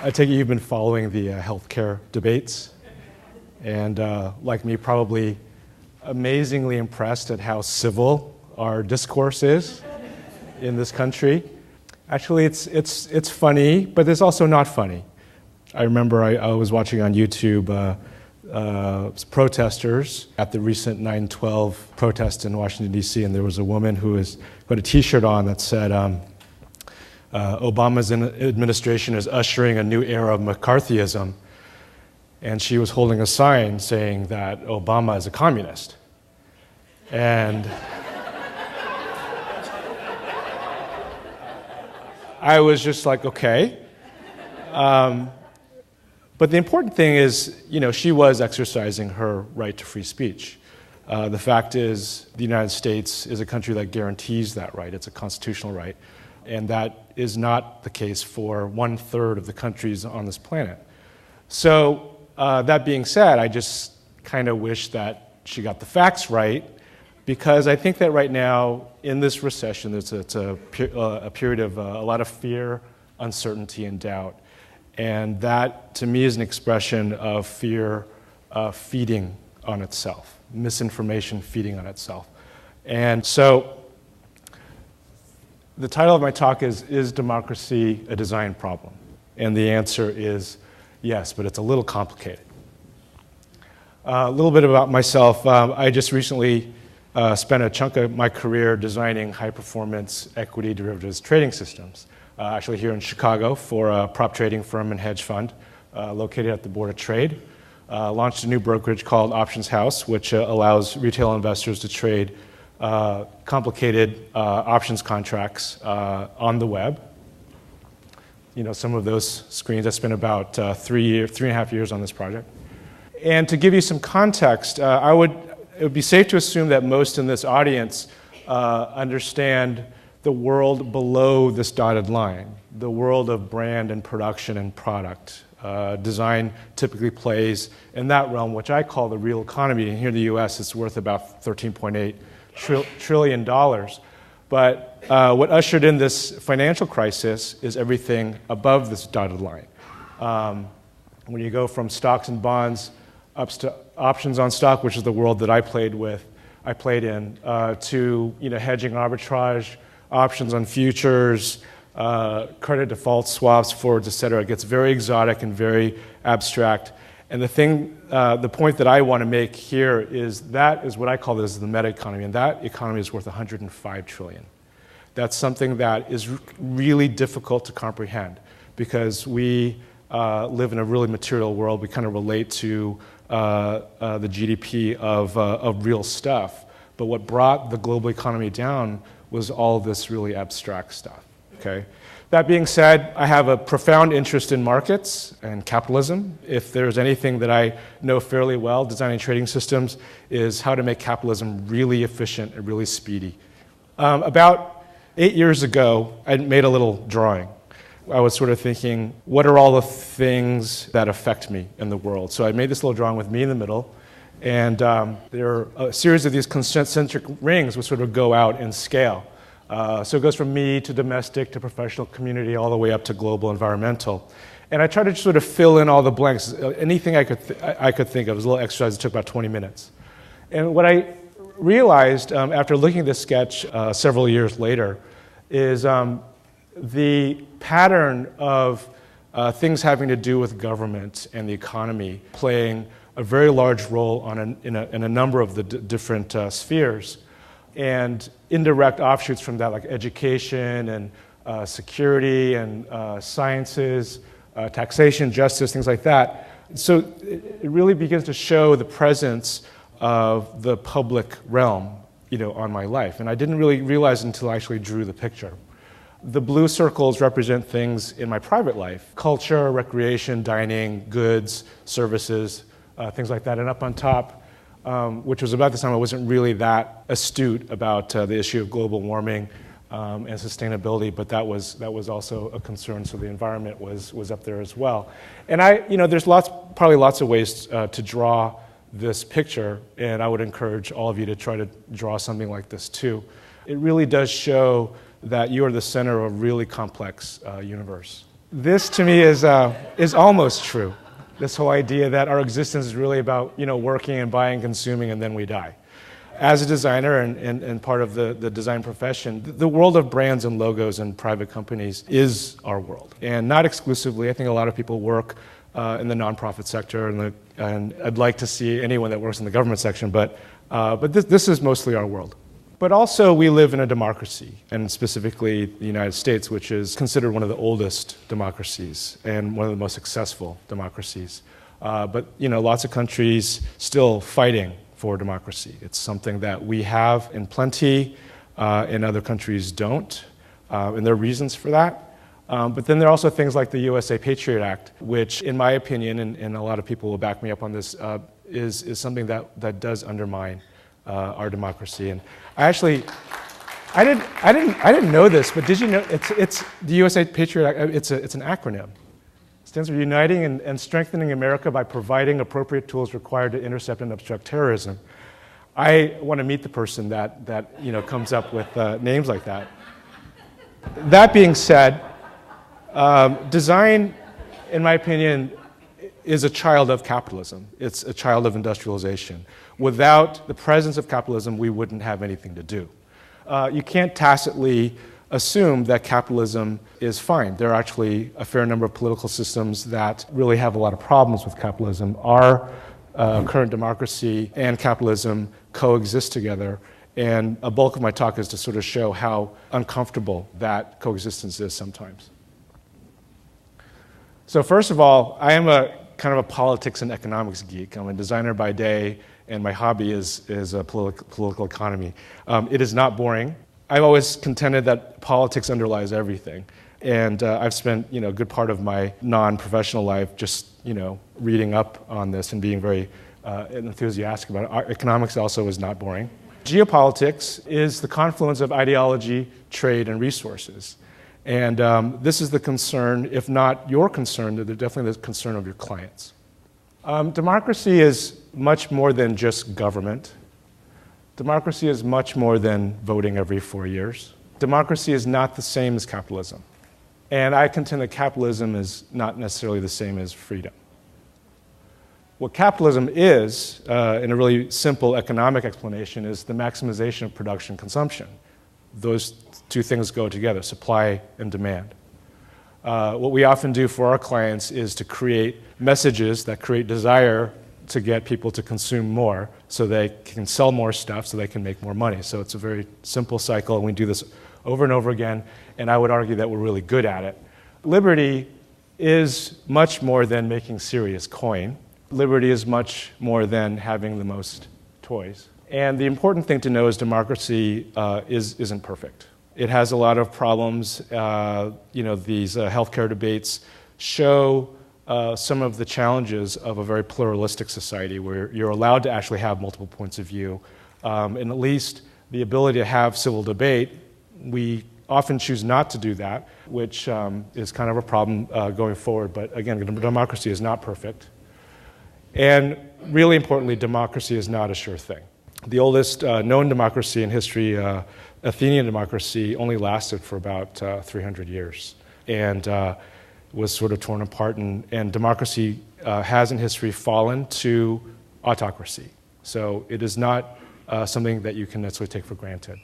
I take it you've been following the healthcare debates, and like me, probably amazingly impressed at how civil our discourse is in this country. Actually, it's funny, but it's also not funny. I remember I was watching on YouTube protesters at the recent 9/12 protest in Washington, D.C., and there was a woman who had a T-shirt on that said, Obama's administration is ushering a new era of McCarthyism, and she was holding a sign saying that Obama is a communist. And I was just like, okay. But the important thing is, she was exercising her right to free speech. The fact is, the United States is a country that guarantees that right. It's a constitutional right. And that is not the case for 1/3 of the countries on this planet. So that being said, I just kind of wish that she got the facts right, because I think that right now, in this recession, it's a period of a lot of fear, uncertainty, and doubt. And that, to me, is an expression of fear feeding on itself, misinformation feeding on itself. And so the title of my talk is Democracy a Design Problem? And the answer is yes, but it's a little complicated. A little bit about myself. I just recently spent a chunk of my career designing high-performance equity derivatives trading systems. Actually here in Chicago for a prop trading firm and hedge fund located at the Board of Trade. Launched a new brokerage called OptionsHouse, which allows retail investors to trade complicated options contracts on the web. Some of those screens. I spent about 3.5 years on this project. And to give you some context, it would be safe to assume that most in this audience understand the world below this dotted line, the world of brand and production and product. Design typically plays in that realm, which I call the real economy. And here in the US, it's worth about $13.8 trillion. But what ushered in this financial crisis is everything above this dotted line. When you go from stocks and bonds up to options on stock, which is the world that I played in, to hedging arbitrage, options on futures, credit default swaps, forwards, et cetera. It gets very exotic and very abstract. And the point that I want to make here is that is what I call this the meta economy, and that economy is worth $105 trillion. That's something that is really difficult to comprehend because we live in a really material world. We kind of relate to the GDP of real stuff. But what brought the global economy down was all this really abstract stuff, okay? That being said, I have a profound interest in markets and capitalism. If there's anything that I know fairly well, designing trading systems, is how to make capitalism really efficient and really speedy. About 8 years ago, I made a little drawing. I was sort of thinking, what are all the things that affect me in the world? So I made this little drawing with me in the middle, and there are a series of these concentric rings which sort of go out in scale. So it goes from me to domestic to professional community all the way up to global environmental. And I tried to sort of fill in all the blanks, anything I could think of. It was a little exercise that took about 20 minutes. And what I realized after looking at this sketch several years later is the pattern of things having to do with government and the economy playing a very large role in a number of the different spheres, and indirect offshoots from that, like education and security and sciences, taxation, justice, things like that. So it really begins to show the presence of the public realm, on my life. And I didn't really realize until I actually drew the picture. The blue circles represent things in my private life: culture, recreation, dining, goods, services, things like that. And up on top, which was about the time I wasn't really that astute about the issue of global warming and sustainability, but that was also a concern. So the environment was up there as well. And there's probably lots of ways to draw this picture, and I would encourage all of you to try to draw something like this too. It really does show that you are the center of a really complex universe. This to me is almost true. This whole idea that our existence is really about working and buying, consuming, and then we die. As a designer and part of the design profession, the world of brands and logos and private companies is our world. And not exclusively. I think a lot of people work in the nonprofit sector, and I'd like to see anyone that works in the government section, but this is mostly our world. But also we live in a democracy, and specifically the United States, which is considered one of the oldest democracies and one of the most successful democracies. But lots of countries still fighting for democracy. It's something that we have in plenty, and other countries don't, and there are reasons for that. But then there are also things like the USA Patriot Act, which in my opinion, and a lot of people will back me up on this, is something that does undermine our democracy. And I didn't know this, but did you know it's the USA Patriot Act? It's an acronym. It stands for Uniting and Strengthening America by Providing Appropriate Tools Required to Intercept and Obstruct Terrorism. I want to meet the person that comes up with names like that. That being said, design, in my opinion, is a child of capitalism. It's a child of industrialization. Without the presence of capitalism, we wouldn't have anything to do. You can't tacitly assume that capitalism is fine. There are actually a fair number of political systems that really have a lot of problems with capitalism. Our current democracy and capitalism coexist together, and a bulk of my talk is to sort of show how uncomfortable that coexistence is sometimes. So first of all, I am a kind of a politics and economics geek. I'm a designer by day, and my hobby is political economy. It is not boring. I've always contended that politics underlies everything, and I've spent a good part of my non-professional life just reading up on this and being very enthusiastic about it. Economics also is not boring. Geopolitics is the confluence of ideology, trade, and resources. And this is the concern, if not your concern, they're definitely the concern of your clients. Democracy is much more than just government. Democracy is much more than voting every 4 years. Democracy is not the same as capitalism. And I contend that capitalism is not necessarily the same as freedom. What capitalism is, in a really simple economic explanation, is the maximization of production and consumption. Those two things go together, supply and demand. What we often do for our clients is to create messages that create desire to get people to consume more so they can sell more stuff so they can make more money. So it's a very simple cycle, and we do this over and over again, and I would argue that we're really good at it. Liberty is much more than making serious coin. Liberty is much more than having the most toys. And the important thing to know is democracy isn't perfect. It has a lot of problems. These healthcare debates show some of the challenges of a very pluralistic society where you're allowed to actually have multiple points of view. And at least the ability to have civil debate, we often choose not to do that, which is kind of a problem going forward. But again, democracy is not perfect. And really importantly, democracy is not a sure thing. The oldest known democracy in history, Athenian democracy, only lasted for about 300 years and was sort of torn apart. And democracy has in history fallen to autocracy. So it is not something that you can necessarily take for granted.